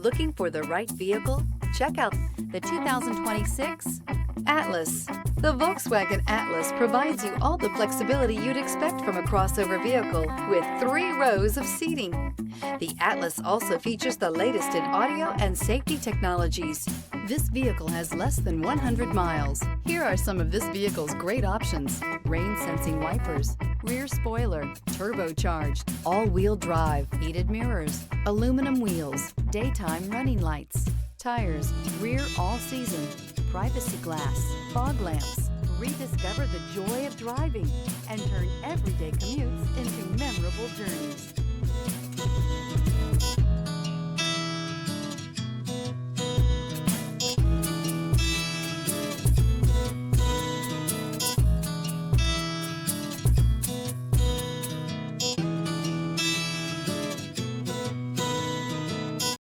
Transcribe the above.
Looking for the right vehicle? Check out the 2026 Atlas. The Volkswagen Atlas provides you all the flexibility you'd expect from a crossover vehicle with 3 rows of seating. The Atlas also features the latest in audio and safety technologies. This vehicle has less than 100 miles. Here are some of this vehicle's great options: rain-sensing wipers, rear spoiler, turbocharged, all-wheel drive, heated mirrors, aluminum wheels, daytime running lights, tires, rear all-season, privacy glass, fog lamps. Rediscover the joy of driving and turn everyday commutes into memorable journeys.